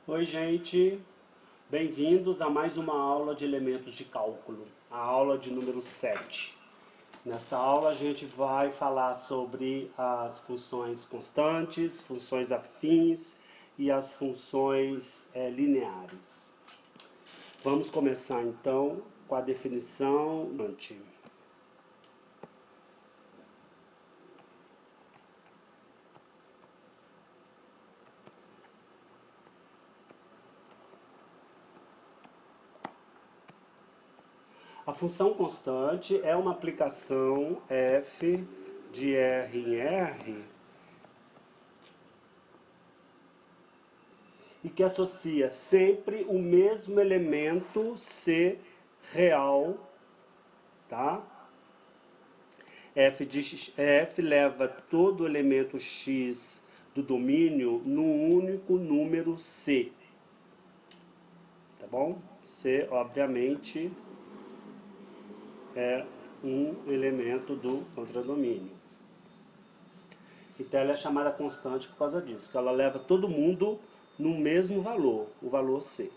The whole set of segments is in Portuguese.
Oi, gente! Bem-vindos a mais uma aula de elementos de cálculo, a aula de número 7. Nessa aula a gente vai falar sobre as funções constantes, funções afins e as funções lineares. Vamos começar então com a definição. A função constante é uma aplicação f de R em R e que associa sempre o mesmo elemento C real, tá? F leva todo o elemento X do domínio num único número C, tá bom? C, obviamente, é um elemento do contradomínio. Então ela é chamada constante por causa disso, que ela leva todo mundo no mesmo valor, o valor C.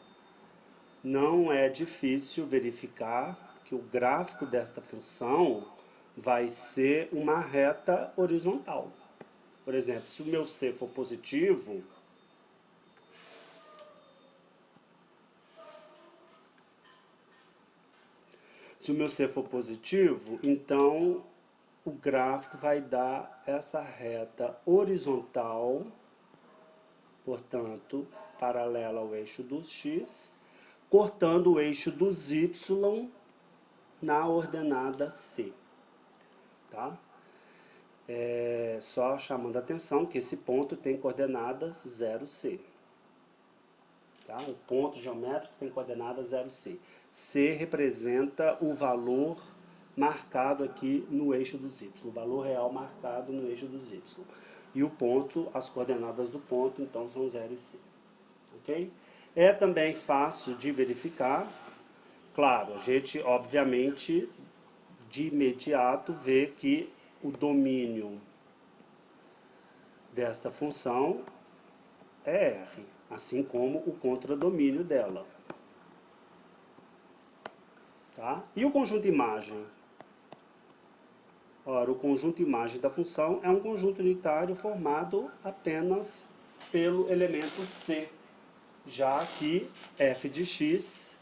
Não é difícil verificar que o gráfico desta função vai ser uma reta horizontal. Por exemplo, se o meu C for positivo, então o gráfico vai dar essa reta horizontal, portanto, paralela ao eixo dos x, cortando o eixo dos y na ordenada C. Tá? Só chamando a atenção que esse ponto tem coordenadas 0C. Tá? O ponto geométrico tem coordenadas 0C. C representa o valor marcado aqui no eixo dos y, o valor real marcado no eixo dos y. E o ponto, as coordenadas do ponto, então, são 0 e C. Ok? É também fácil de verificar. Claro, a gente, obviamente, de imediato vê que o domínio desta função é R, assim como o contradomínio dela. Tá? E o conjunto imagem? Ora, o conjunto imagem da função é um conjunto unitário formado apenas pelo elemento C, já que f de x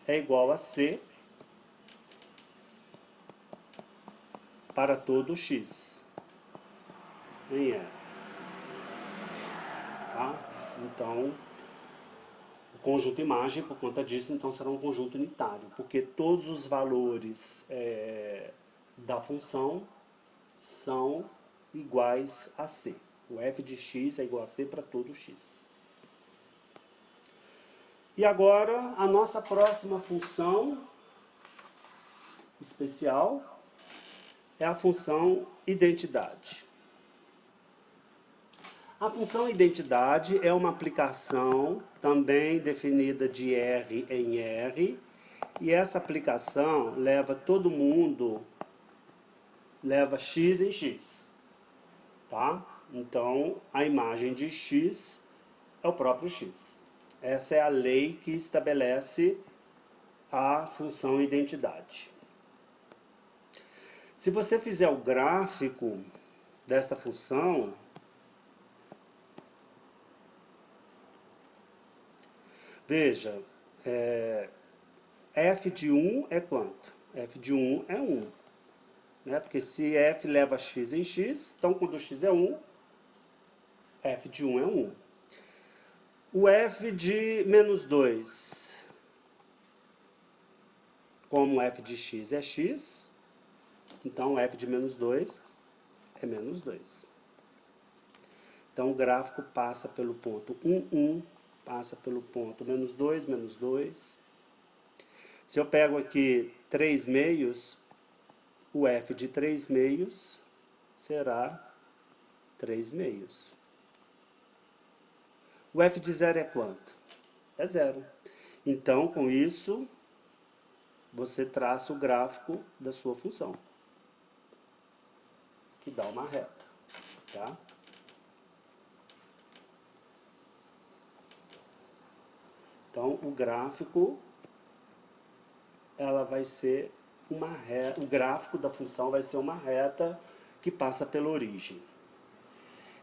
é igual a C para todo x em R. Tá? Então, o conjunto imagem, por conta disso, então será um conjunto unitário, porque todos os valores da função são iguais a C. O f de x é igual a C para todo x. E agora, a nossa próxima função especial é a função identidade. A função identidade é uma aplicação também definida de R em R, e essa aplicação leva todo mundo, leva x em x, tá? Então, a imagem de x é o próprio x. Essa é a lei que estabelece a função identidade. Se você fizer o gráfico desta função, veja, f de 1 é quanto? F de 1 é 1. Né? Porque se f leva x em x, então quando x é 1, f de 1 é 1. O f de menos 2, como f de x é x, então f de menos 2 é menos 2. Então o gráfico passa pelo ponto 1, 1, passa pelo ponto menos 2, menos 2. Se eu pego aqui 3 meios, o f de 3 meios será 3 meios. O f de 0 é quanto? É 0. Então, com isso, você traça o gráfico da sua função, que dá uma reta. Tá? Então, o gráfico, ela vai ser uma reta, o gráfico da função vai ser uma reta que passa pela origem.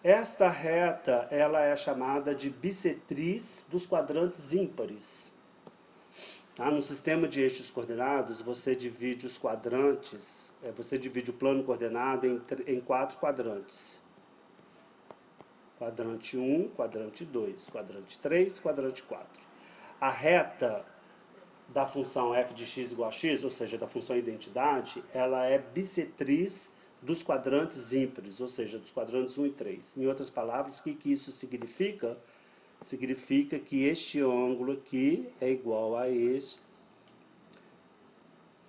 Esta reta, ela é chamada de bissetriz dos quadrantes ímpares. Tá? No sistema de eixos coordenados, você divide os quadrantes, você divide o plano coordenado em 4 quadrantes. Quadrante 1, quadrante 2, quadrante 3, quadrante 4. A reta da função f de x igual a x, ou seja, da função identidade, ela é bissetriz dos quadrantes ímpares, ou seja, dos quadrantes 1 e 3. Em outras palavras, o que isso significa? Significa que este ângulo aqui é igual a este,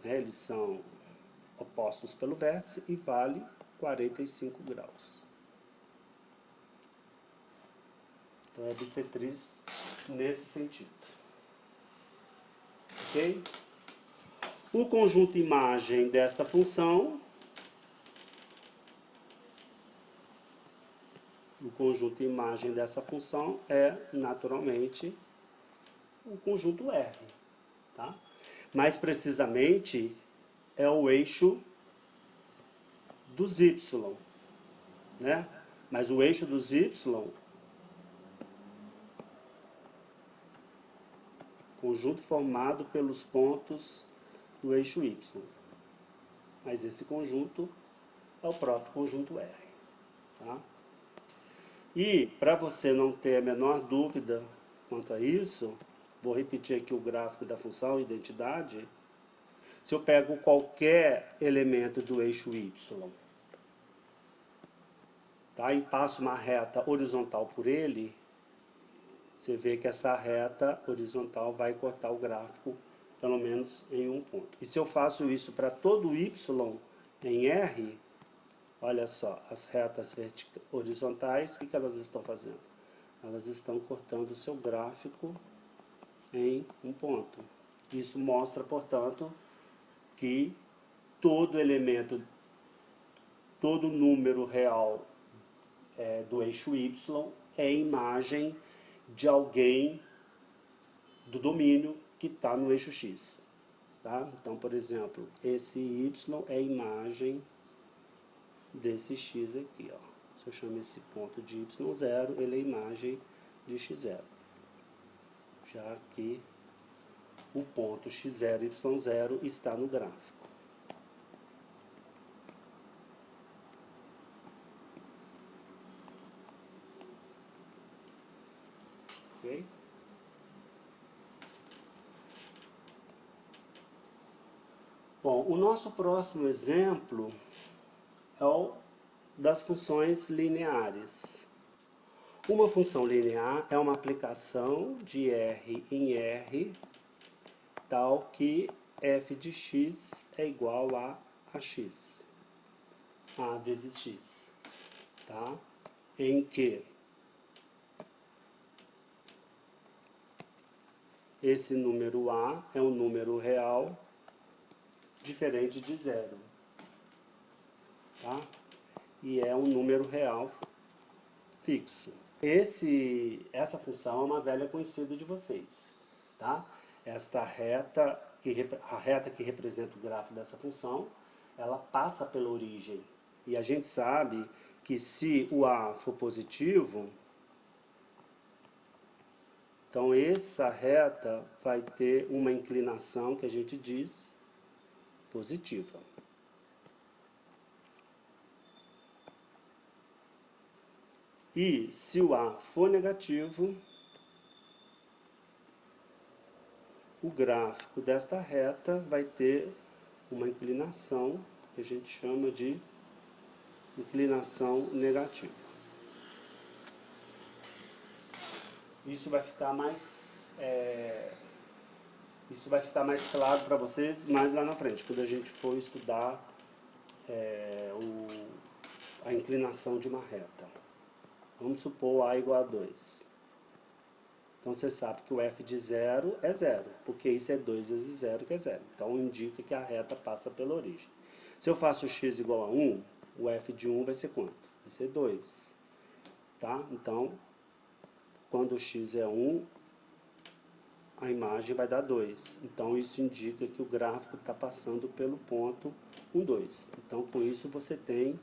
né? Eles são opostos pelo vértice e vale 45 graus. Então é bissetriz nesse sentido. Ok? O conjunto imagem desta função, é, naturalmente, o conjunto R. Tá? Mais precisamente, é o eixo dos Y. Né? Mas o eixo dos Y, conjunto formado pelos pontos do eixo Y. Mas esse conjunto é o próprio conjunto R. Tá? E, para você não ter a menor dúvida quanto a isso, vou repetir aqui o gráfico da função identidade. Se eu pego qualquer elemento do eixo Y, tá, e passo uma reta horizontal por ele, você vê que essa reta horizontal vai cortar o gráfico, pelo menos em um ponto. E se eu faço isso para todo Y em R, olha só, as retas horizontais, o que elas estão fazendo? Elas estão cortando o seu gráfico em um ponto. Isso mostra, portanto, que todo elemento, todo número real do eixo Y é imagem de alguém do domínio que está no eixo X. Tá? Então, por exemplo, esse Y é imagem desse X aqui. Ó. Se eu chamo esse ponto de Y0, ele é imagem de X0. Já que o ponto X0 e Y0 está no gráfico. Ok? Bom, o nosso próximo exemplo é o das funções lineares. Uma função linear é uma aplicação de R em R, tal que f de x é igual a x, a vezes x, tá? Em que esse número a é um número real diferente de zero, tá? E é um número real fixo. Essa função é uma velha conhecida de vocês, tá? Esta reta, a reta que representa o gráfico dessa função, ela passa pela origem. E a gente sabe que se o a for positivo, então essa reta vai ter uma inclinação que a gente diz positiva. E se o a for negativo, o gráfico desta reta vai ter uma inclinação que a gente chama de inclinação negativa. Isso vai ficar mais claro para vocês mais lá na frente, quando a gente for estudar a inclinação de uma reta. Vamos supor a igual a 2. Então você sabe que o f de 0 é 0, porque isso é 2 vezes 0, que é 0. Então indica que a reta passa pela origem. Se eu faço x igual a 1, o f de 1 vai ser quanto? Vai ser 2. Tá? Então, quando o x é 1, a imagem vai dar 2. Então, isso indica que o gráfico está passando pelo ponto 1, 2. Então, com isso, você tem,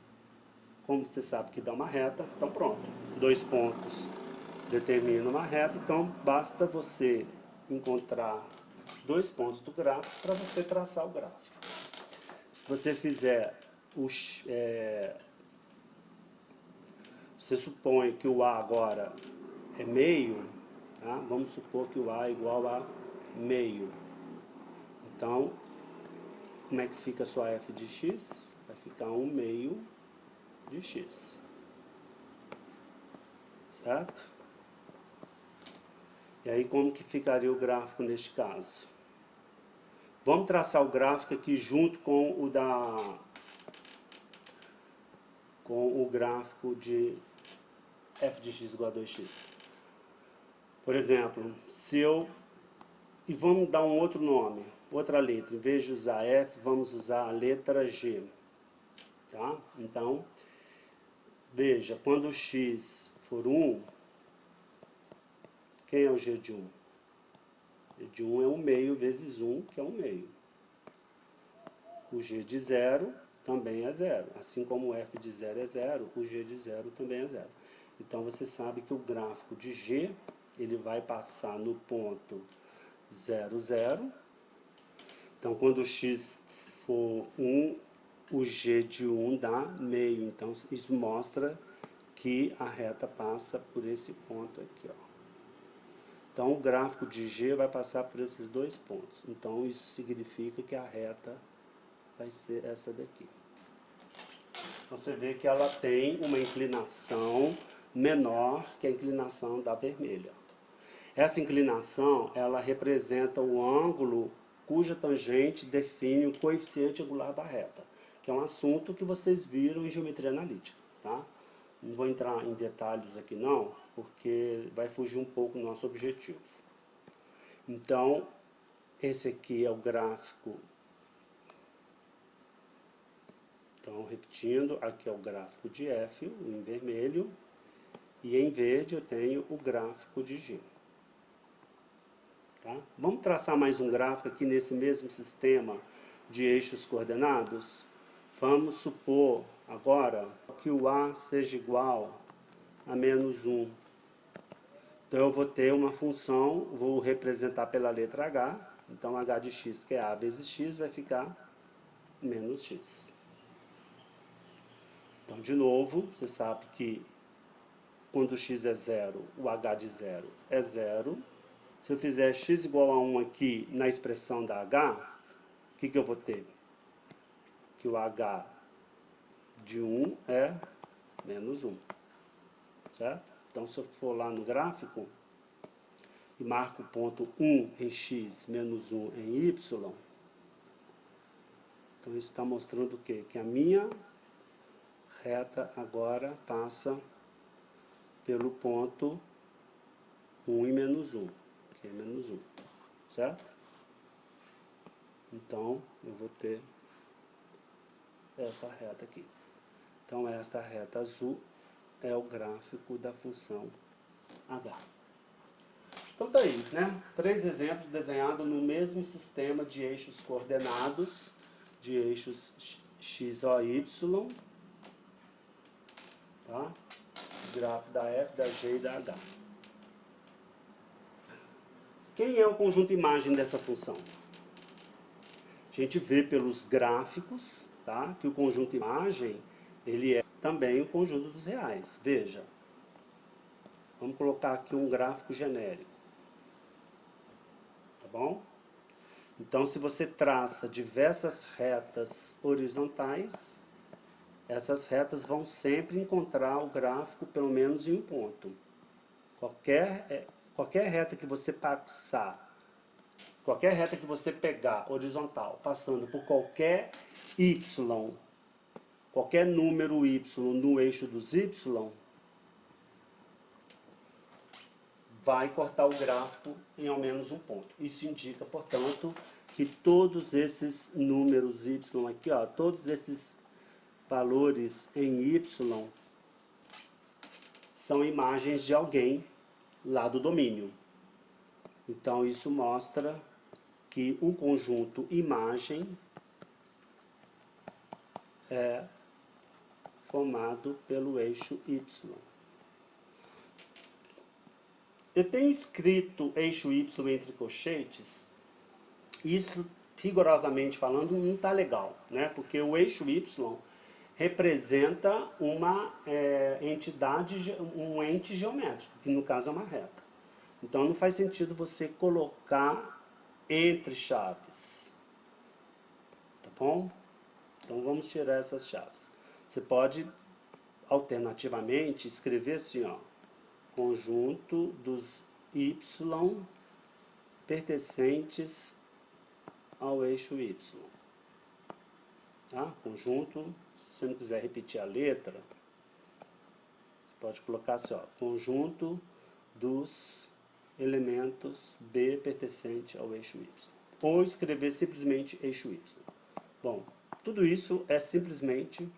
como você sabe que dá uma reta, então pronto. 2 pontos determinam uma reta, então basta você encontrar 2 pontos do gráfico para você traçar o gráfico. Se você fizer você supõe que o A agora é meio, tá? Vamos supor que o A é igual a meio. Então, como é que fica a sua f de x? Vai ficar 1 meio de x. Certo? E aí, como que ficaria o gráfico neste caso? Vamos traçar o gráfico aqui junto com o gráfico de f de x igual a 2x. Por exemplo, e vamos dar um outro nome, outra letra. Em vez de usar F, vamos usar a letra G. Tá? Então, veja, quando o x for 1, quem é o g de 1? G de 1 é 1 meio vezes 1, que é 1 meio. O g de 0 também é 0. Assim como o f de 0 é 0, o g de 0 também é 0. Então, você sabe que o gráfico de g, ele vai passar no ponto 0, 0. Então, quando o x for 1, o g de 1 dá meio. Então, isso mostra que a reta passa por esse ponto aqui, ó. Então, o gráfico de g vai passar por esses 2 pontos. Então, isso significa que a reta vai ser essa daqui. Você vê que ela tem uma inclinação menor que a inclinação da vermelha. Essa inclinação, ela representa o ângulo cuja tangente define o coeficiente angular da reta, que é um assunto que vocês viram em geometria analítica, tá? Não vou entrar em detalhes aqui não, porque vai fugir um pouco do nosso objetivo. Então, esse aqui é o gráfico. Então, repetindo, aqui é o gráfico de F, em vermelho, e em verde eu tenho o gráfico de G. Tá? Vamos traçar mais um gráfico aqui nesse mesmo sistema de eixos coordenados? Vamos supor agora que o A seja igual a menos 1. Então eu vou ter uma função, vou representar pela letra H. Então H de x, que é A vezes x, vai ficar menos x. Então, de novo, você sabe que quando x é 0, o H de 0 é 0. Se eu fizer x igual a 1 aqui na expressão da H, o que eu vou ter? Que o H de 1 é menos 1. Certo? Então, se eu for lá no gráfico e marco o ponto 1 em x, menos 1 em y, então isso está mostrando o quê? Que a minha reta agora passa pelo ponto 1 e menos 1, que é menos 1. Certo? Então, eu vou ter essa reta aqui. Então, esta reta azul é o gráfico da função H. Então, tá aí, né? 3 exemplos desenhados no mesmo sistema de eixos coordenados, de eixos x, o, y, tá? O gráfico da f, da g e da h. Quem é o conjunto imagem dessa função? A gente vê pelos gráficos, tá? Que o conjunto imagem, ele é também o conjunto dos reais. Veja, vamos colocar aqui um gráfico genérico. Tá bom? Então, se você traça diversas retas horizontais, essas retas vão sempre encontrar o gráfico pelo menos em um ponto. Qualquer reta que você passar, qualquer reta que você pegar horizontal, passando por qualquer y, qualquer número y no eixo dos y, vai cortar o gráfico em ao menos um ponto. Isso indica, portanto, que todos esses números y aqui, ó, todos esses valores em y são imagens de alguém lá do domínio. Então, isso mostra que o conjunto imagem é formado pelo eixo Y. Eu tenho escrito eixo Y entre colchetes. Isso, rigorosamente falando, não está legal, né? Porque o eixo Y representa uma entidade, um ente geométrico, que no caso é uma reta. Então não faz sentido você colocar entre chaves. Tá bom? Então vamos tirar essas chaves. Você pode, alternativamente, escrever assim, ó, conjunto dos Y pertencentes ao eixo Y. Tá? Conjunto, se você não quiser repetir a letra, você pode colocar assim, ó, conjunto dos elementos B pertencente ao eixo Y. Ou escrever simplesmente eixo Y. Bom, tudo isso é simplesmente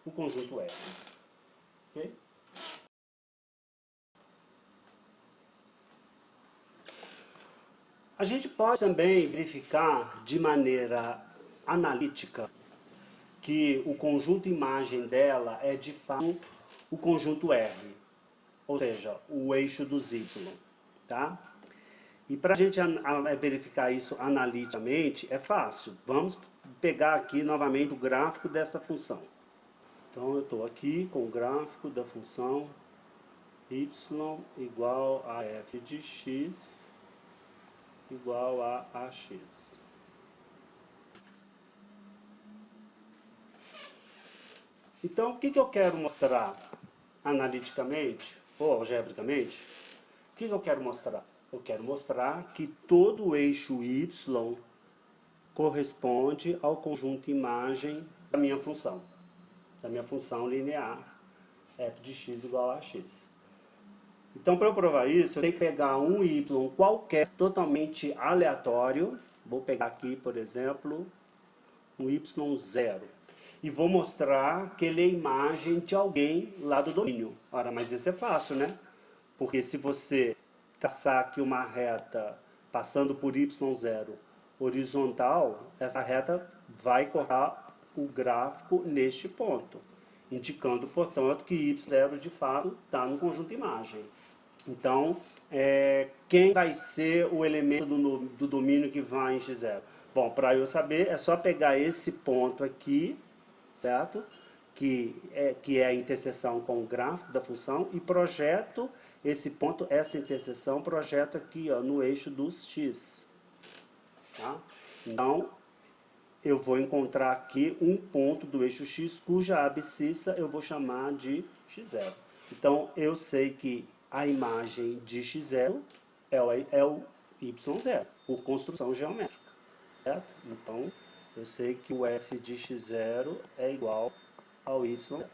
o conjunto R. Ok? A gente pode também verificar de maneira analítica que o conjunto imagem dela é de fato o conjunto R, ou seja, o eixo dos Y. Tá? E para a gente verificar isso analiticamente é fácil. Vamos pegar aqui novamente o gráfico dessa função. Então eu estou aqui com o gráfico da função y igual a f de x igual a ax. Então o que eu quero mostrar analiticamente ou algebricamente? O que eu quero mostrar? Eu quero mostrar que todo o eixo y corresponde ao conjunto imagem da minha função linear f de x igual a x. Então, para eu provar isso, eu tenho que pegar um y qualquer, totalmente aleatório. Vou pegar aqui, por exemplo, um y0. E vou mostrar que ele é imagem de alguém lá do domínio. Ora, mas isso é fácil, né? Porque se você traçar aqui uma reta passando por y0 horizontal, essa reta vai cortar o gráfico neste ponto, indicando, portanto, que y0 de fato está no conjunto imagem. Então, quem vai ser o elemento do domínio que vai em x0? Bom, para eu saber, é só pegar esse ponto aqui, certo? Que é a interseção com o gráfico da função, e projeto esse ponto, essa interseção, projeto aqui, ó, no eixo dos x. Tá? Então, eu vou encontrar aqui um ponto do eixo x, cuja abscissa eu vou chamar de x0. Então, eu sei que a imagem de x0 é o y0, por construção geométrica. Certo? Então, eu sei que o f de x0 é igual ao y0.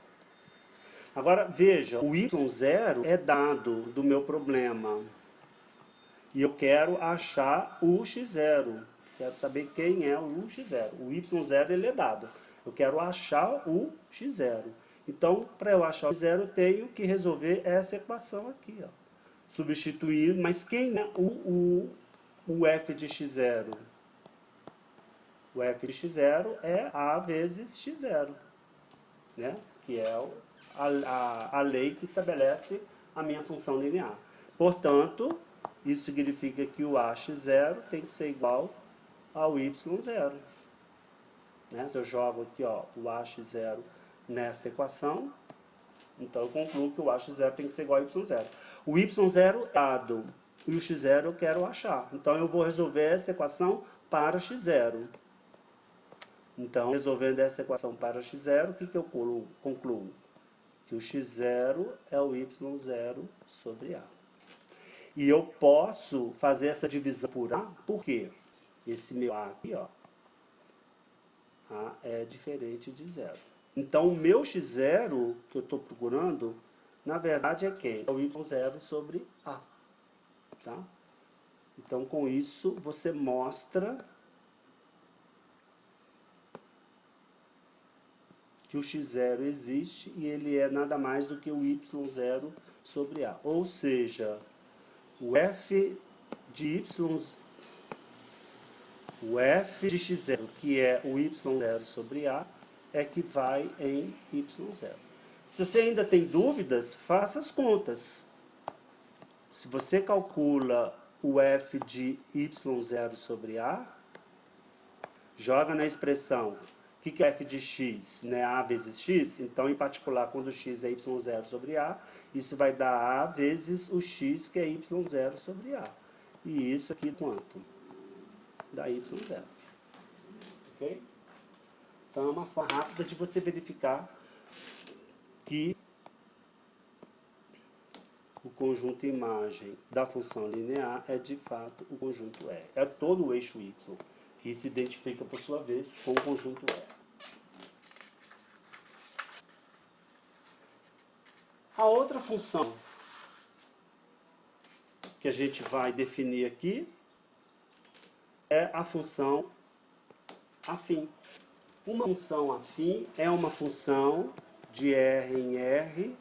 Agora, veja, o y0 é dado do meu problema. E eu quero achar o x0. Quero saber quem é o x0. O y0 ele é dado. Eu quero achar o x0. Então, para eu achar o x0, eu tenho que resolver essa equação aqui. Ó. Substituir, mas quem é o f de x0? O f de x0 é a vezes x0, né? Que é a lei que estabelece a minha função linear. Portanto, isso significa que o ax0 tem que ser igual ao y0. Né? Se eu jogo aqui, ó, o ax0 nesta equação, então eu concluo que o ax0 tem que ser igual ao y0. O y0 é dado e o x0 eu quero achar. Então eu vou resolver essa equação para x0. Então, resolvendo essa equação para x0, o que eu concluo? Que o x0 é o y0 sobre a. E eu posso fazer essa divisão por a, por quê? Esse meu a aqui, ó, a é diferente de zero. Então, o meu x0 que eu estou procurando, na verdade é quem? É o y0 sobre a. Tá? Então, com isso, você mostra que o x0 existe e ele é nada mais do que o y0 sobre a. Ou seja, o f de y, o f de x0, que é o y0 sobre a, é que vai em y0. Se você ainda tem dúvidas, faça as contas. Se você calcula o f de y0 sobre a, joga na expressão, o que é f de x? Né? A vezes x, então em particular quando x é y0 sobre a, isso vai dar a vezes o x que é y0 sobre a. E isso aqui quanto? Dá y0. Ok? Então é uma forma rápida de você verificar que o conjunto imagem da função linear é de fato o conjunto R. É todo o eixo y, que se identifica por sua vez com o conjunto R. A outra função que a gente vai definir aqui é a função afim. Uma função afim é uma função de R em R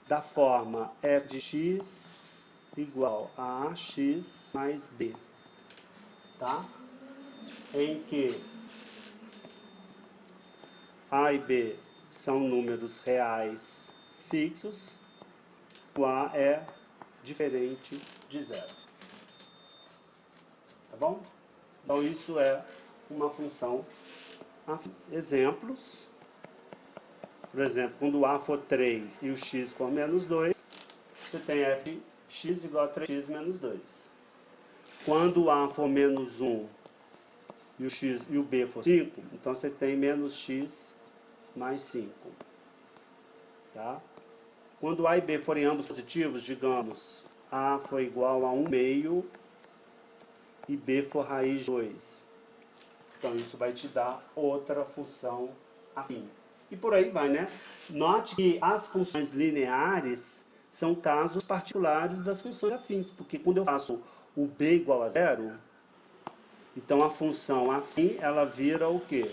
da forma f de x igual a ax mais b, tá? Em que a e b são números reais fixos, o a é diferente de zero. Tá bom? Então isso é uma função afim. Exemplos. Por exemplo, quando o a for 3 e o x for menos 2, você tem fx igual a 3x menos 2. Quando o a for menos 1 e o x e o b for 5, então você tem menos x mais 5. Tá? Quando a e b forem ambos positivos, digamos, a for igual a 1 meio e b for raiz de 2. Então isso vai te dar outra função afim. E por aí vai, né? Note que as funções lineares são casos particulares das funções afins, porque quando eu faço o b igual a zero, então a função afim, ela vira o quê?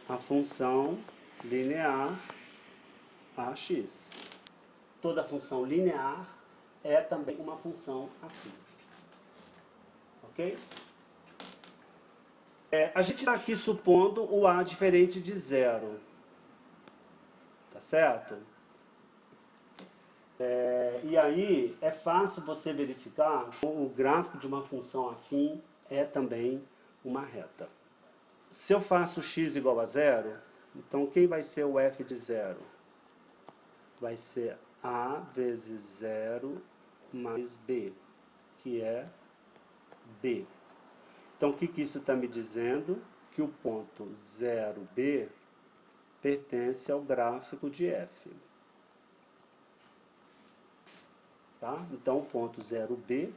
A função linear ax. Toda função linear é também uma função afim. Ok? A gente está aqui supondo o a diferente de zero. Tá certo? E aí é fácil você verificar que o gráfico de uma função afim é também uma reta. Se eu faço x igual a zero, então quem vai ser o f de zero? Vai ser a vezes zero mais b, que é b. Então o que isso está me dizendo? Que o ponto 0b pertence ao gráfico de f. Tá? Então o ponto 0b,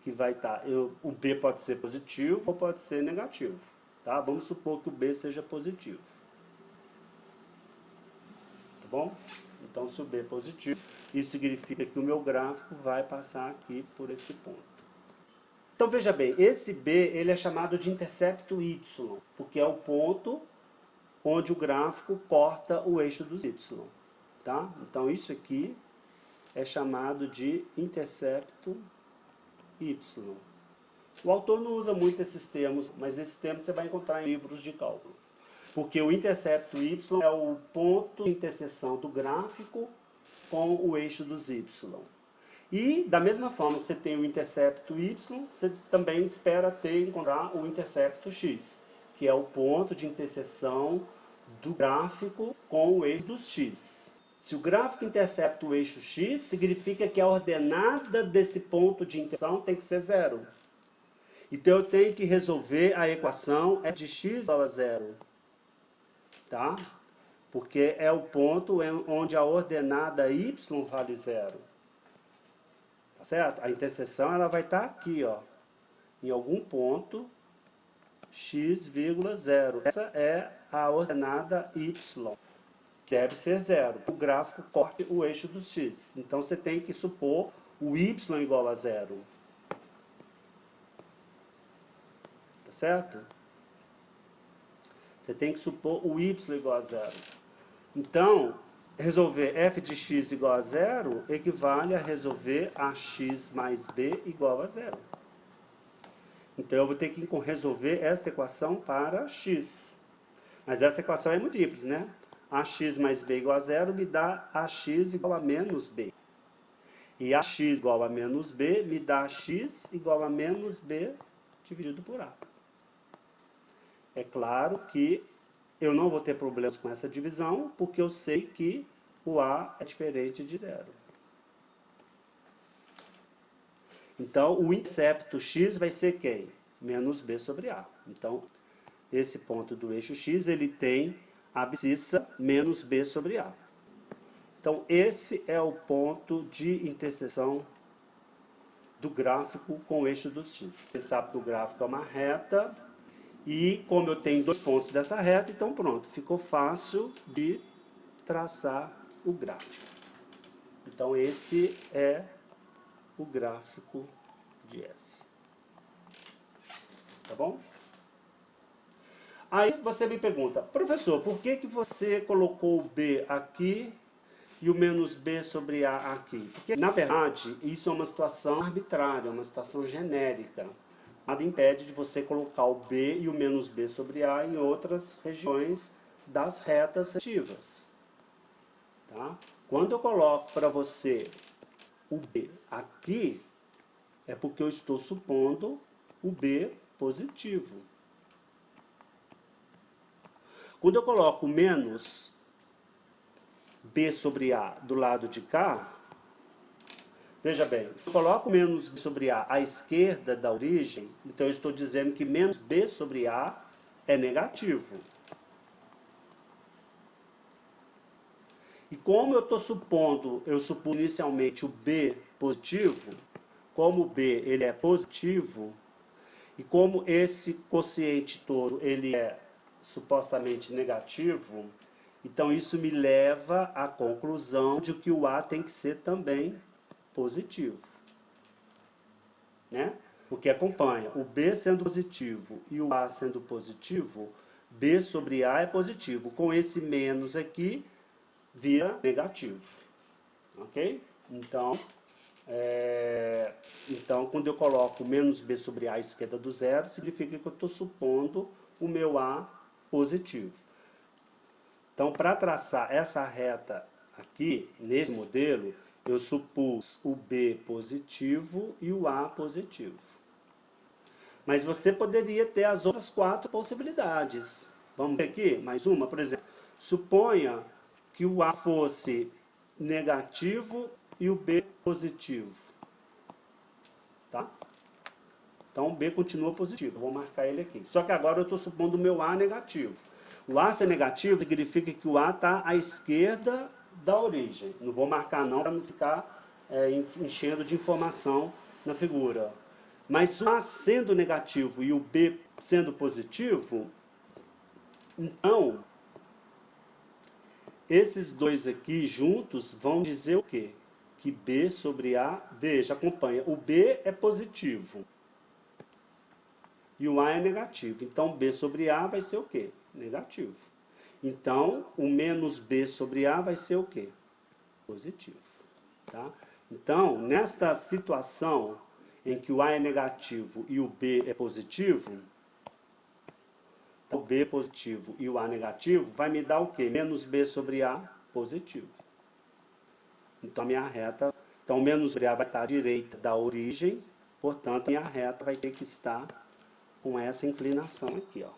que vai estar, o b pode ser positivo ou pode ser negativo. Tá? Vamos supor que o b seja positivo. Tá bom? Então se o b é positivo, isso significa que o meu gráfico vai passar aqui por esse ponto. Então veja bem, esse b ele é chamado de intercepto y, porque é o ponto onde o gráfico corta o eixo dos y. Tá? Então isso aqui é chamado de intercepto y. O autor não usa muito esses termos, mas esses termos você vai encontrar em livros de cálculo. Porque o intercepto y é o ponto de interseção do gráfico com o eixo dos y. E, da mesma forma que você tem o intercepto y, você também espera encontrar o intercepto x, que é o ponto de interseção do gráfico com o eixo dos x. Se o gráfico intercepta o eixo x, significa que a ordenada desse ponto de interseção tem que ser zero. Então eu tenho que resolver a equação f de x igual a zero. Tá? Porque é o ponto onde a ordenada y vale zero. Tá certo? A interseção ela vai estar aqui, ó, em algum ponto x, 0. Essa é a ordenada y. Deve ser zero. O gráfico corte o eixo do x. Então você tem que supor o y igual a zero. Tá certo? Você tem que supor o y igual a zero. Então, resolver f de x igual a zero equivale a resolver ax mais b igual a zero. Então, eu vou ter que resolver esta equação para x. Mas essa equação é muito simples, né? Ax mais b igual a zero me dá ax igual a menos b. E ax igual a menos b me dá x igual a menos b dividido por a. É claro que eu não vou ter problemas com essa divisão, porque eu sei que o a é diferente de zero. Então, o intercepto x vai ser quem? Menos b sobre a. Então, esse ponto do eixo x, ele tem a abscissa menos b sobre a. Então, esse é o ponto de interseção do gráfico com o eixo dos x. Você sabe que o gráfico é uma reta, e como eu tenho dois pontos dessa reta, então pronto, ficou fácil de traçar o gráfico. Então, esse é o gráfico de f. Tá bom? Aí você me pergunta, professor, por que você colocou o b aqui e o menos b sobre a aqui? Porque, na verdade, isso é uma situação arbitrária, uma situação genérica. Nada impede de você colocar o b e o menos b sobre a em outras regiões das retas restritivas. Tá? Quando eu coloco para você o b aqui, é porque eu estou supondo o b positivo. Quando eu coloco menos b sobre a do lado de cá, veja bem, se eu coloco menos b sobre a à esquerda da origem, então eu estou dizendo que menos b sobre a é negativo. E como eu estou supondo, eu suponho inicialmente o b positivo, como o b ele é positivo, e como esse quociente todo ele é supostamente negativo, então isso me leva à conclusão de que o a tem que ser também positivo. Né? Porque acompanha, o b sendo positivo e o a sendo positivo, b sobre a é positivo. Com esse menos aqui, vira negativo. Ok? Então, quando eu coloco menos b sobre a à esquerda do zero, significa que eu estou supondo o meu a positivo. Então, para traçar essa reta aqui, nesse modelo, eu supus o b positivo e o a positivo. Mas você poderia ter as outras quatro possibilidades. Vamos ver aqui mais uma, por exemplo. Suponha que o a fosse negativo e o b positivo. Tá? Então, o b continua positivo. Vou marcar ele aqui. Só que agora eu estou supondo o meu a negativo. O a ser negativo significa que o a está à esquerda da origem. Não vou marcar não, para não ficar enchendo de informação na figura. Mas o a sendo negativo e o b sendo positivo, então, esses dois aqui juntos vão dizer o quê? Que b sobre a, veja, acompanha, o b é positivo e o a é negativo. Então, b sobre a vai ser o quê? Negativo. Então, o menos b sobre a vai ser o quê? Positivo. Tá? Então, nesta situação em que o a é negativo e o b é positivo, o b positivo e o a negativo vai me dar o quê? Menos b sobre a positivo. Então, a minha reta, então menos b vai estar à direita da origem, portanto, a minha reta vai ter que estar com essa inclinação aqui, ó.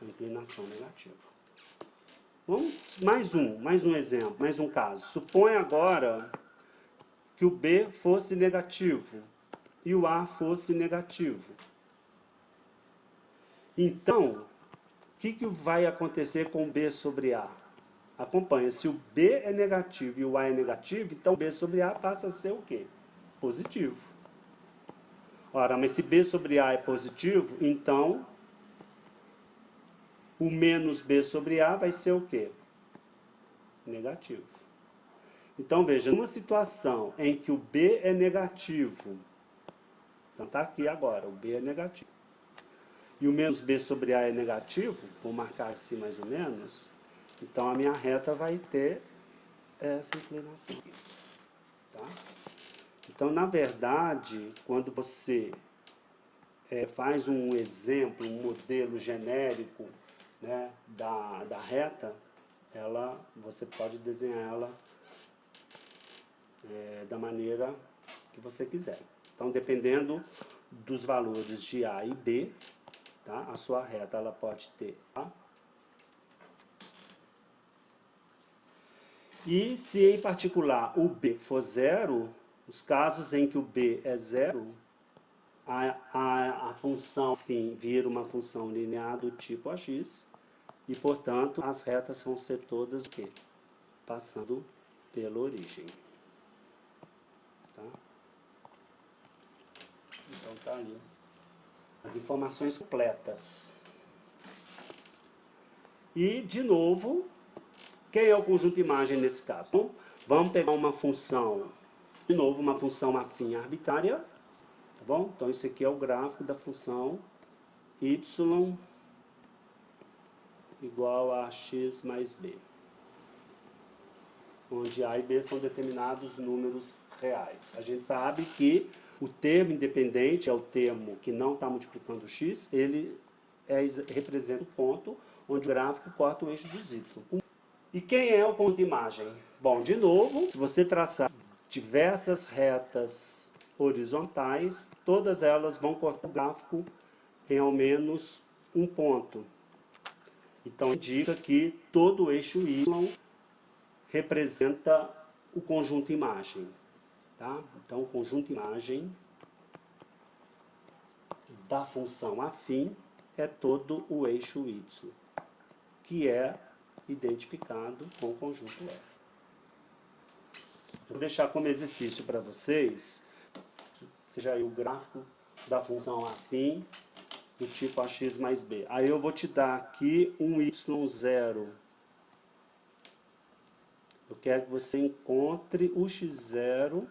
Inclinação negativa. Vamos, mais um exemplo, mais um caso. Supõe agora que o b fosse negativo e o a fosse negativo. Então, o que vai acontecer com b sobre a? Acompanha, se o b é negativo e o a é negativo, então b sobre a passa a ser o quê? Positivo. Ora, mas se b sobre a é positivo, então o menos b sobre a vai ser o quê? Negativo. Então, veja, numa situação em que o b é negativo, então está aqui agora, o b é negativo, e o menos b sobre a é negativo, vou marcar assim mais ou menos, Então a minha reta vai ter essa inclinação. Tá? Então, na verdade, quando você faz um exemplo, um modelo genérico, né, da reta, você pode desenhar ela da maneira que você quiser. Então, dependendo dos valores de A e B, tá, a sua reta ela pode ter A. E se em particular o B for zero, os casos em que o B é zero, a função φ vira uma função linear do tipo AX, e, portanto, as retas vão ser todas o quê? Passando pela origem. Tá? Então, tá aí as informações completas. E, de novo, quem é o conjunto imagem nesse caso? Então, vamos pegar uma função, de novo, uma função afim arbitrária. Tá bom? Então, esse aqui é o gráfico da função y igual a x mais b, onde a e b são determinados números reais. A gente sabe que o termo independente é o termo que não está multiplicando o x, ele representa o ponto onde o gráfico corta o eixo dos y. E quem é o ponto de imagem? Bom, de novo, se você traçar diversas retas horizontais, todas elas vão cortar o gráfico em ao menos um ponto. Então, indica que todo o eixo y representa o conjunto imagem. Tá? Então, o conjunto imagem da função afim é todo o eixo y, que é identificado com o conjunto F. Vou deixar como exercício para vocês, seja aí o gráfico da função afim do tipo ax mais b. Aí eu vou te dar aqui um y0. Eu quero que você encontre o x0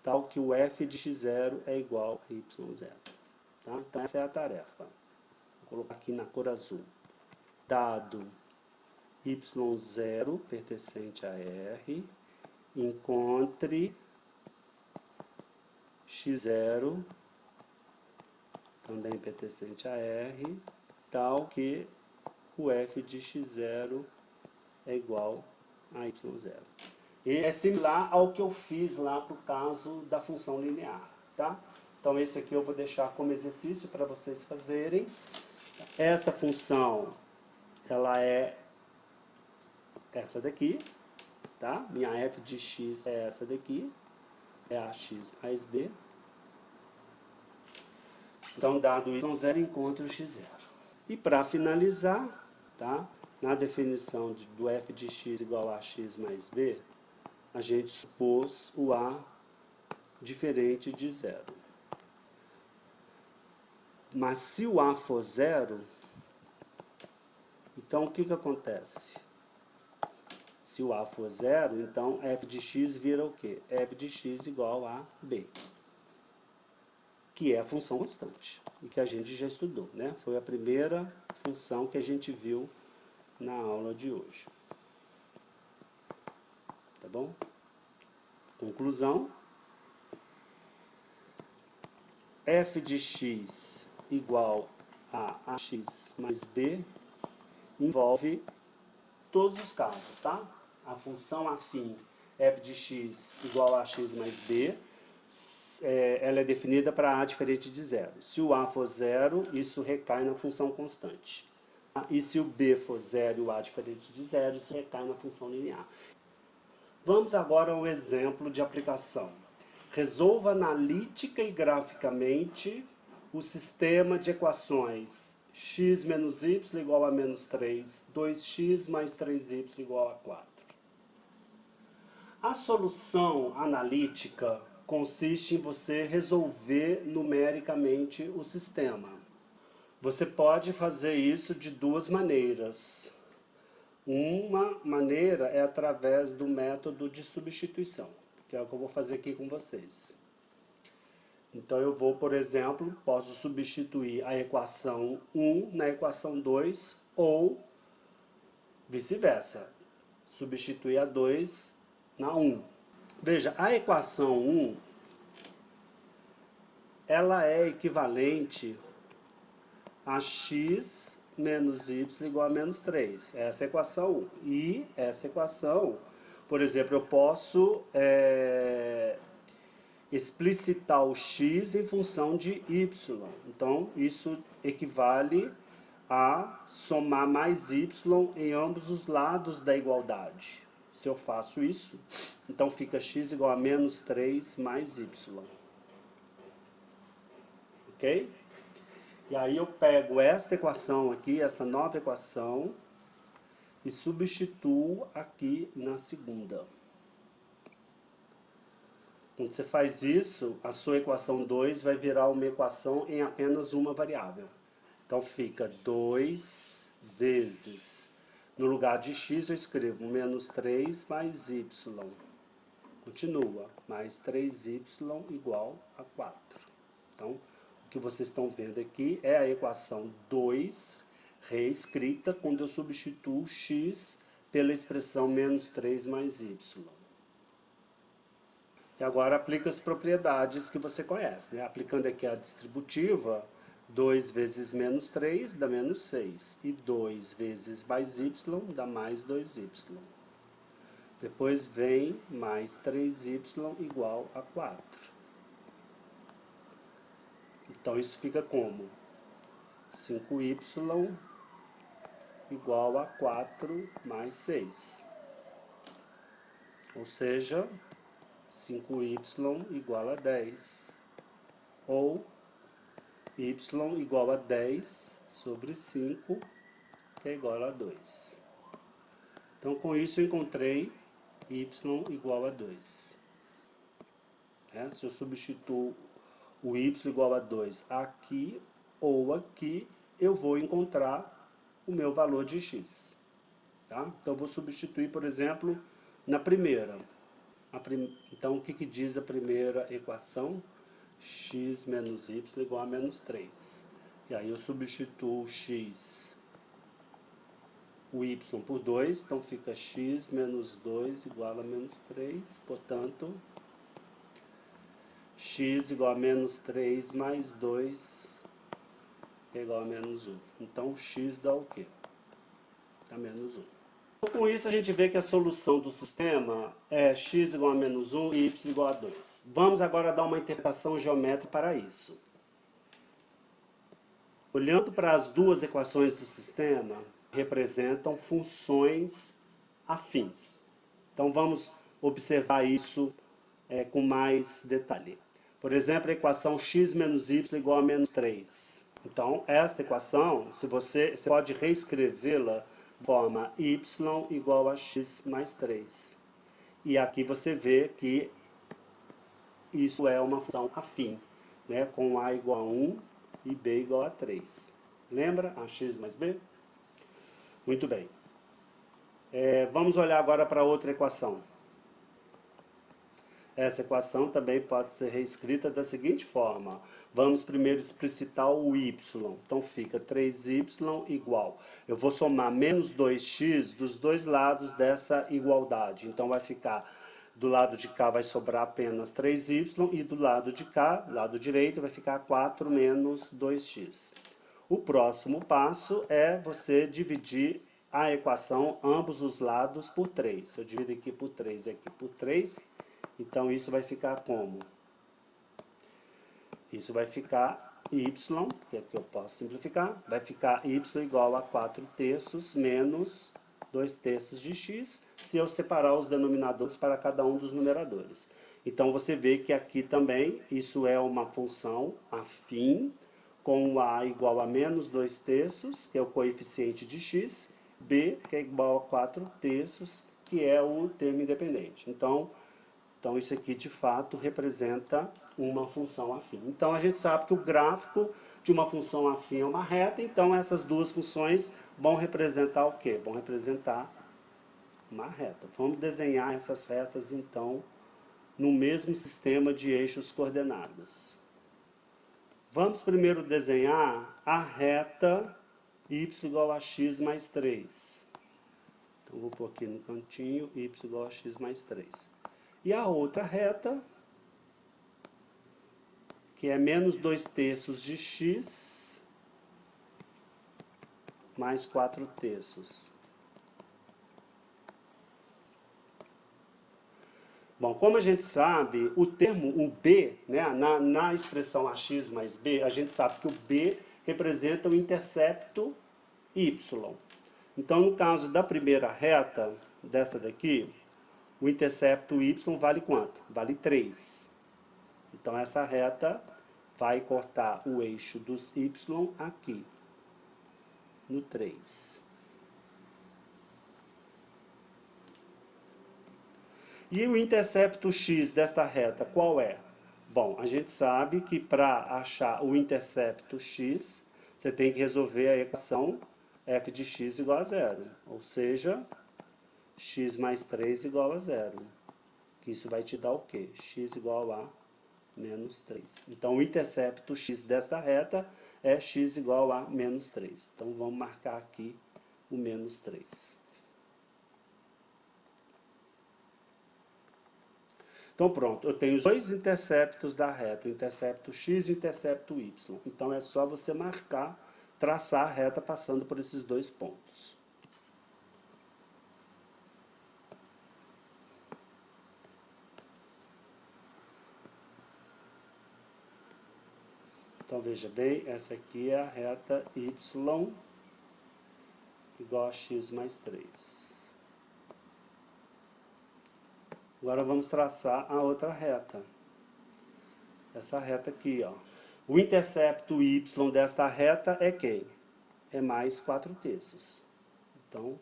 tal que o f de x0 é igual a y0. Tá? Então essa é a tarefa. Vou colocar aqui na cor azul. Dado y0 pertencente a R, encontre x0 também pertencente a R, tal que o f de x0 é igual a y0. E é similar ao que eu fiz lá para o caso da função linear. Tá? Então esse aqui eu vou deixar como exercício para vocês fazerem. Esta função, ela é essa daqui. Tá? Minha f de x é essa daqui. É ax mais b. Então, dado y0, encontro o x0. E para finalizar, tá? Na definição do f de x igual a x mais b, a gente supôs o a diferente de zero. Mas se o a for zero, então o que acontece? Se o a for zero, então f de x vira o quê? F de x igual a b, que é a função constante, e que a gente já estudou, né? Foi a primeira função que a gente viu na aula de hoje. Tá bom? Conclusão. F de x igual a ax mais b envolve todos os casos, tá? A função afim f de x igual a ax mais b, ela é definida para a diferente de zero. Se o a for zero, isso recai na função constante. E se o b for zero e o a diferente de zero, isso recai na função linear. Vamos agora ao exemplo de aplicação. Resolva analítica e graficamente o sistema de equações x menos y igual a menos 3, 2x mais 3y igual a 4. A solução analítica consiste em você resolver numericamente o sistema. Você pode fazer isso de duas maneiras. Uma maneira é através do método de substituição, que é o que eu vou fazer aqui com vocês. Então eu vou, por exemplo, posso substituir a equação 1 na equação 2 ou Vice-versa. Substituir a 2 na 1. Veja, a equação 1, ela é equivalente a x menos y igual a menos 3. Essa é a equação 1. E essa equação, por exemplo, eu posso explicitar o x em função de y. Então, isso equivale a somar mais y em ambos os lados da igualdade. Se eu faço isso, então fica x igual a menos 3 mais y. Ok? E aí eu pego esta equação aqui, essa nova equação, e substituo aqui na segunda. Quando você faz isso, a sua equação 2 vai virar uma equação em apenas uma variável. Então fica 2 vezes, no lugar de x eu escrevo menos 3 mais y. Continua, mais 3y igual a 4. Então, o que vocês estão vendo aqui é a equação 2 reescrita quando eu substituo x pela expressão menos 3 mais y. E agora aplica as propriedades que você conhece, né? Aplicando aqui a distributiva, 2 vezes menos 3 dá menos 6. E 2 vezes mais y dá mais 2y. Depois vem mais 3y igual a 4. Então isso fica como? 5y igual a 4 mais 6. Ou seja, 5y igual a 10. Ou y igual a 10 sobre 5, que é igual a 2. Então, com isso, eu encontrei y igual a 2. Se eu substituo o y igual a 2 aqui ou aqui, eu vou encontrar o meu valor de x. Tá? Então, eu vou substituir, por exemplo, na primeira. Então, o que diz a primeira equação? X menos y igual a menos 3. E aí eu substituo o x, o y por 2, então fica x menos 2 igual a menos 3. Portanto, x igual a menos 3 mais 2 é igual a menos 1. Então, x dá o quê? Dá menos 1. Então, com isso, a gente vê que a solução do sistema é x igual a menos 1 e y igual a 2. Vamos agora dar uma interpretação geométrica para isso. Olhando para as duas equações do sistema, representam funções afins. Então, vamos observar isso com mais detalhe. Por exemplo, a equação x menos y igual a menos 3. Então, esta equação, você pode reescrevê-la de forma y igual a x mais 3. E aqui você vê que isso é uma função afim, né, com a igual a 1 e b igual a 3. Lembra? Ax mais b? Muito bem. Vamos olhar agora para outra equação. Essa equação também pode ser reescrita da seguinte forma. Vamos primeiro explicitar o y. Então fica 3y igual. Eu vou somar menos 2x dos dois lados dessa igualdade. Então vai ficar, do lado de cá vai sobrar apenas 3y e do lado de cá, lado direito, vai ficar 4 menos 2x. O próximo passo é você dividir a equação, ambos os lados, por 3. Eu divido aqui por 3 e aqui por 3. Então, isso vai ficar como? Isso vai ficar y, que é que eu posso simplificar, vai ficar y igual a 4 terços menos 2 terços de x, se eu separar os denominadores para cada um dos numeradores. Então, você vê que aqui também, isso é uma função afim, com a igual a menos 2 terços, que é o coeficiente de x, b, que é igual a 4 terços, que é o termo independente. Então, isso aqui, de fato, representa uma função afim. Então, a gente sabe que o gráfico de uma função afim é uma reta, então essas duas funções vão representar o quê? Vão representar uma reta. Vamos desenhar essas retas, então, no mesmo sistema de eixos coordenados. Vamos primeiro desenhar a reta y igual a x mais 3. Então, vou pôr aqui no cantinho, y igual a x mais 3. E a outra reta, que é menos 2/3 de x mais 4/3. Bom, como a gente sabe, o termo, o b, né, na expressão ax mais b, a gente sabe que o b representa o intercepto y. Então, no caso da primeira reta, dessa daqui, o intercepto y vale quanto? Vale 3. Então, essa reta vai cortar o eixo dos y aqui, no 3. E o intercepto x desta reta, qual é? Bom, a gente sabe que para achar o intercepto x, você tem que resolver a equação f de x igual a 0. Ou seja, x mais 3 igual a 0. Que isso vai te dar o quê? X igual a menos 3. Então, o intercepto x desta reta é x igual a menos 3. Então, vamos marcar aqui o menos 3. Então, pronto, eu tenho os dois interceptos da reta, o intercepto x e o intercepto y. Então, é só você marcar, traçar a reta passando por esses dois pontos. Então, veja bem, essa aqui é a reta y igual a x mais 3. Agora vamos traçar a outra reta. Essa reta aqui, ó. O intercepto y desta reta é quem? É mais 4/3. Então,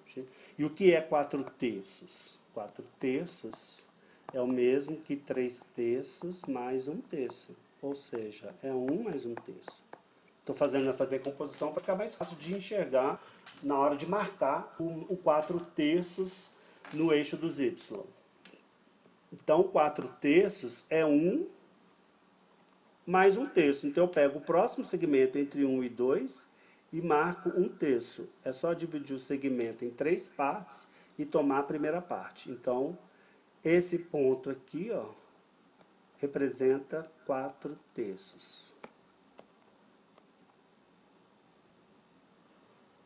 e o que é 4/3? 4/3 é o mesmo que 3/3 mais 1/3. Ou seja, é 1 mais 1/3. Estou fazendo essa decomposição para ficar mais fácil de enxergar na hora de marcar o 4/3 no eixo dos y. Então, 4/3 é 1 mais 1/3. Então, eu pego o próximo segmento entre 1 e 2 e marco 1/3. É só dividir o segmento em 3 partes e tomar a primeira parte. Então, esse ponto aqui, ó, representa 4/3.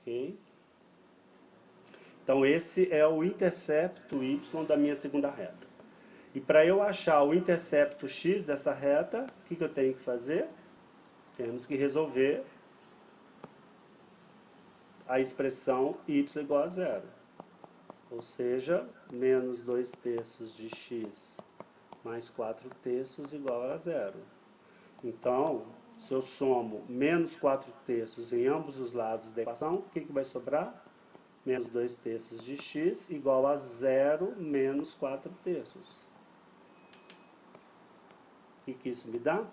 Ok? Então, esse é o intercepto y da minha segunda reta. E para eu achar o intercepto x dessa reta, o que eu tenho que fazer? Temos que resolver a expressão y igual a 0. Ou seja, menos 2/3 de x mais 4/3 igual a 0. Então, se eu somo menos 4/3 em ambos os lados da equação, o que vai sobrar? Menos 2/3 de x igual a 0 menos 4/3. O que isso me dá?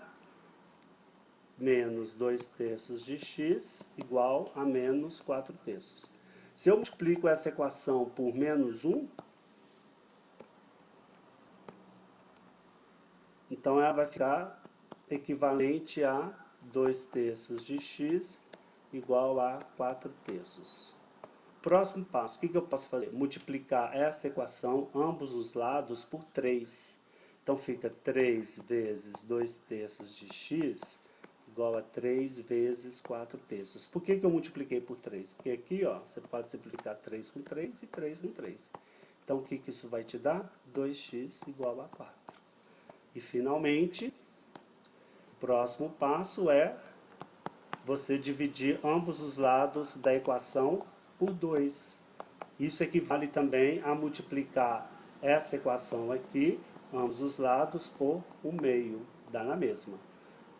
Menos 2/3 de x igual a menos 4/3. Se eu multiplico essa equação por menos 1, então ela vai ficar equivalente a 2/3 de x igual a 4/3. Próximo passo, o que eu posso fazer? Multiplicar esta equação, ambos os lados, por 3. Então, fica 3 vezes 2/3 de x igual a 3 vezes 4/3. Por que eu multipliquei por 3? Porque aqui, ó, você pode simplificar 3 com 3 e 3 com 3. Então, o que isso vai te dar? 2x igual a 4. E, finalmente, o próximo passo é você dividir ambos os lados da equação por 2. Isso equivale também a multiplicar essa equação aqui, ambos os lados, por 1/2. Dá na mesma.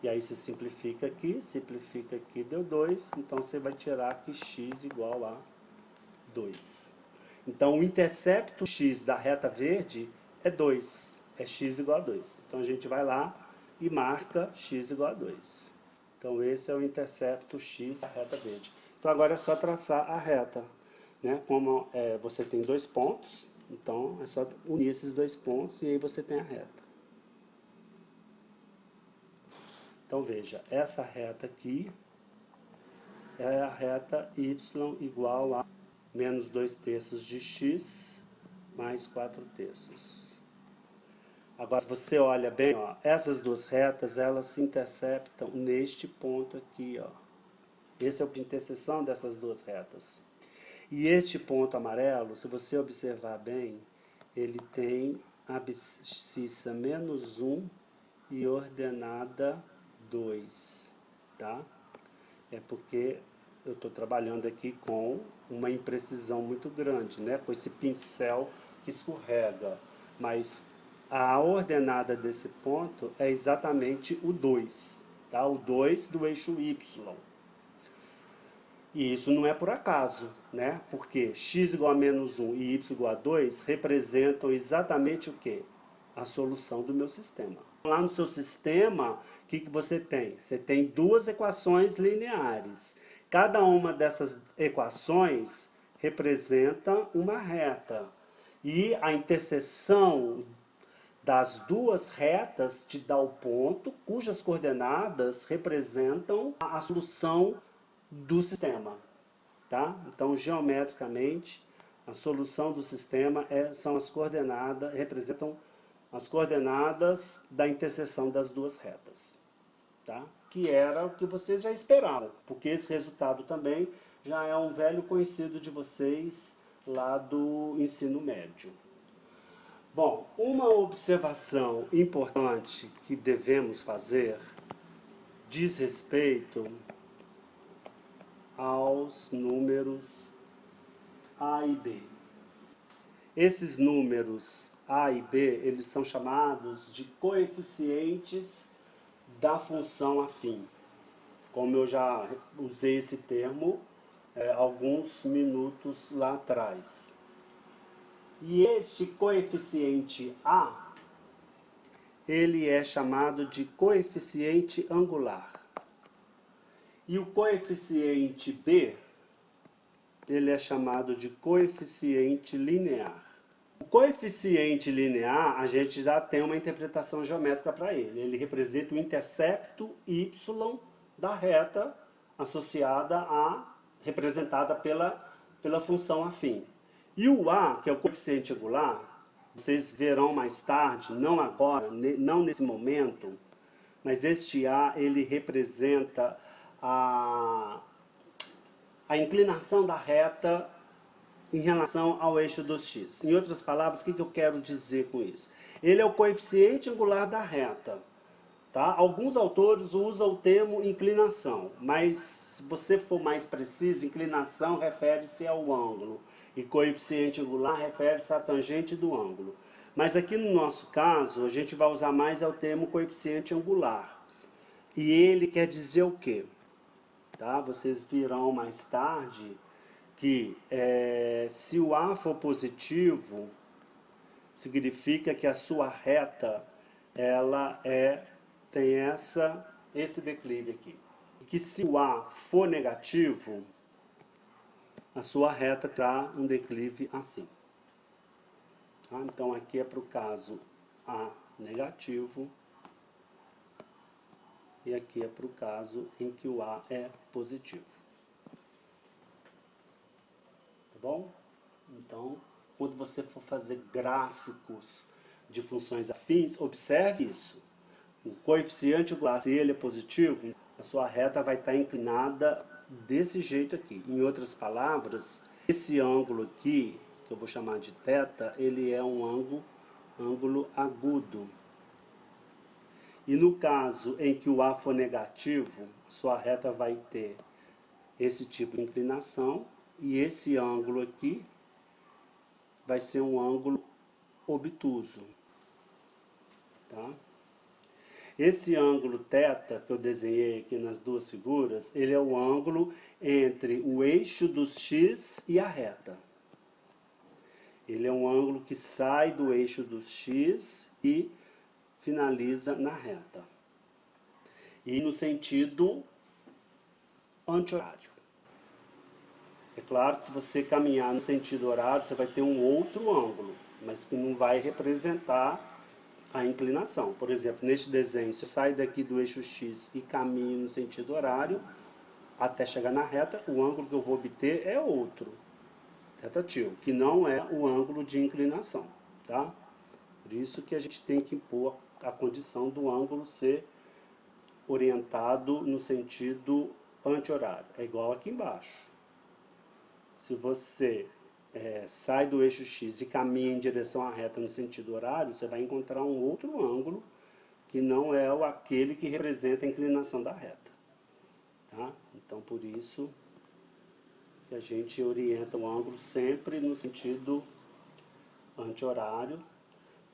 E aí se simplifica aqui, deu 2. Então, você vai tirar que x igual a 2. Então, o intercepto x da reta verde é 2. É x igual a 2. Então, a gente vai lá e marca x igual a 2. Então, esse é o intercepto x da reta verde. Então, agora é só traçar a reta. Né? Como você tem dois pontos, então é só unir esses dois pontos e aí você tem a reta. Então, veja, essa reta aqui é a reta y igual a menos 2/3 de x mais 4/3. Agora, se você olha bem, ó, essas duas retas, elas se interceptam neste ponto aqui, ó. Esse é o ponto de interseção dessas duas retas. E este ponto amarelo, se você observar bem, ele tem abscissa menos 1 e ordenada 2, tá? É porque eu estou trabalhando aqui com uma imprecisão muito grande, né? Com esse pincel que escorrega. Mas a ordenada desse ponto é exatamente o 2, tá? O 2 do eixo Y. E isso não é por acaso, né? Porque x igual a menos 1 e y igual a 2 representam exatamente o quê? A solução do meu sistema. Lá no seu sistema, o que você tem? Você tem duas equações lineares. Cada uma dessas equações representa uma reta. E a interseção das duas retas te dá o ponto cujas coordenadas representam a solução do sistema, tá? Então, geometricamente, a solução do sistema são as coordenadas, representam as coordenadas da interseção das duas retas, tá? Que era o que vocês já esperavam, porque esse resultado também já é um velho conhecido de vocês lá do ensino médio. Bom, uma observação importante que devemos fazer diz respeito aos números A e B. Esses números A e B, eles são chamados de coeficientes da função afim. Como eu já usei esse termo alguns minutos lá atrás. E este coeficiente A, ele é chamado de coeficiente angular. E o coeficiente B, ele é chamado de coeficiente linear. O coeficiente linear, a gente já tem uma interpretação geométrica para ele. Ele representa o intercepto y da reta associada representada pela função afim. E o A, que é o coeficiente angular, vocês verão mais tarde, não agora, não nesse momento, mas este A, ele representa a inclinação da reta em relação ao eixo do x. Em outras palavras, o que eu quero dizer com isso? Ele é o coeficiente angular da reta. Tá? Alguns autores usam o termo inclinação, mas se você for mais preciso, inclinação refere-se ao ângulo e coeficiente angular refere-se à tangente do ângulo. Mas aqui no nosso caso, a gente vai usar mais o termo coeficiente angular. E ele quer dizer o quê? Tá? Vocês virão mais tarde que se o A for positivo, significa que a sua reta ela tem esse declive aqui. Que se o A for negativo, a sua reta terá um declive assim. Tá? Então aqui é para o caso A negativo e aqui é para o caso em que o A é positivo. Tá bom? Então, quando você for fazer gráficos de funções afins, observe isso. O coeficiente angular, se ele é positivo, a sua reta vai estar inclinada desse jeito aqui. Em outras palavras, esse ângulo aqui, que eu vou chamar de θ, ele é um ângulo agudo. E no caso em que o A for negativo, sua reta vai ter esse tipo de inclinação, e esse ângulo aqui vai ser um ângulo obtuso. Tá? Esse ângulo θ que eu desenhei aqui nas duas figuras, ele é o ângulo entre o eixo dos x e a reta. Ele é um ângulo que sai do eixo dos x e finaliza na reta. E no sentido anti-horário. É claro que se você caminhar no sentido horário, você vai ter um outro ângulo, mas que não vai representar a inclinação. Por exemplo, neste desenho, se eu sair daqui do eixo X e caminho no sentido horário, até chegar na reta, o ângulo que eu vou obter é outro. retativo, que não é o ângulo de inclinação, tá? Por isso que a gente tem que impor a condição do ângulo ser orientado no sentido anti-horário. É igual aqui embaixo. Se você sai do eixo X e caminha em direção à reta no sentido horário, você vai encontrar um outro ângulo que não é aquele que representa a inclinação da reta. Tá? Então, por isso que a gente orienta o ângulo sempre no sentido anti-horário,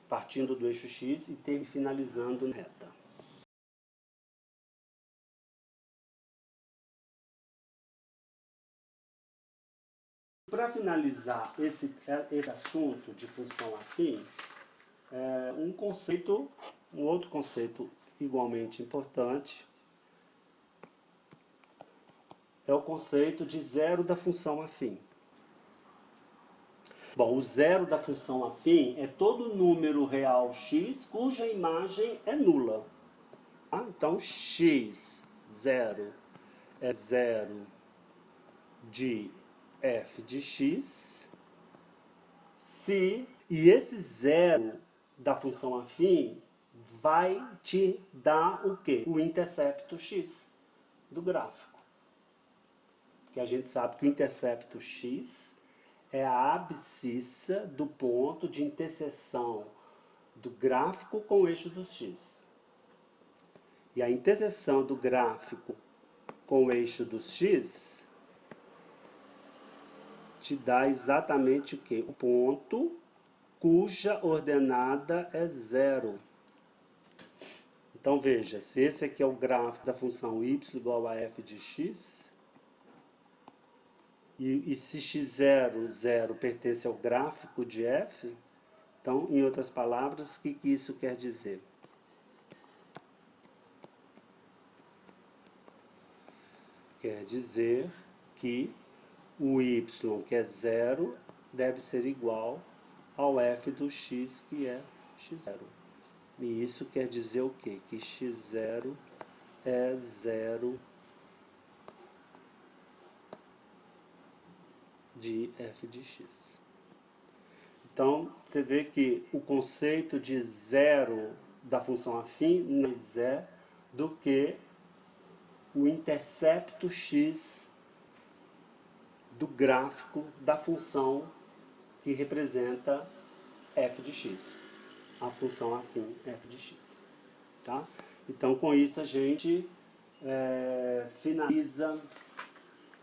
partindo do eixo X e finalizando na reta. Para finalizar esse assunto de função afim, um outro conceito igualmente importante é o conceito de zero da função afim. Bom, o zero da função afim é todo número real x cuja imagem é nula. Tá? Então, x, zero, é zero de f de x, e esse zero da função afim vai te dar o quê? O intercepto x do gráfico. Porque a gente sabe que o intercepto x é a abscissa do ponto de interseção do gráfico com o eixo do x. E a interseção do gráfico com o eixo do x te dá exatamente o quê? O ponto cuja ordenada é zero. Então veja, se esse aqui é o gráfico da função y igual a f de x, e se x0, 0 pertence ao gráfico de f, então, em outras palavras, o que isso quer dizer? Quer dizer que o y, que é 0, deve ser igual ao f do x, que é x0. E isso quer dizer o quê? Que x0 é 0 de f de x. Então, você vê que o conceito de zero da função afim não é do que o intercepto x do gráfico da função que representa f de x, a função afim f de x. Tá? Então, com isso, a gente finaliza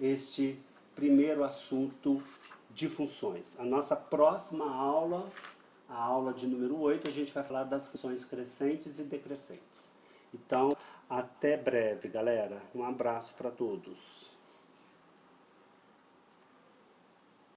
este primeiro assunto de funções. A nossa próxima aula, a aula de número 8, a gente vai falar das funções crescentes e decrescentes. Então, até breve, galera. Um abraço para todos.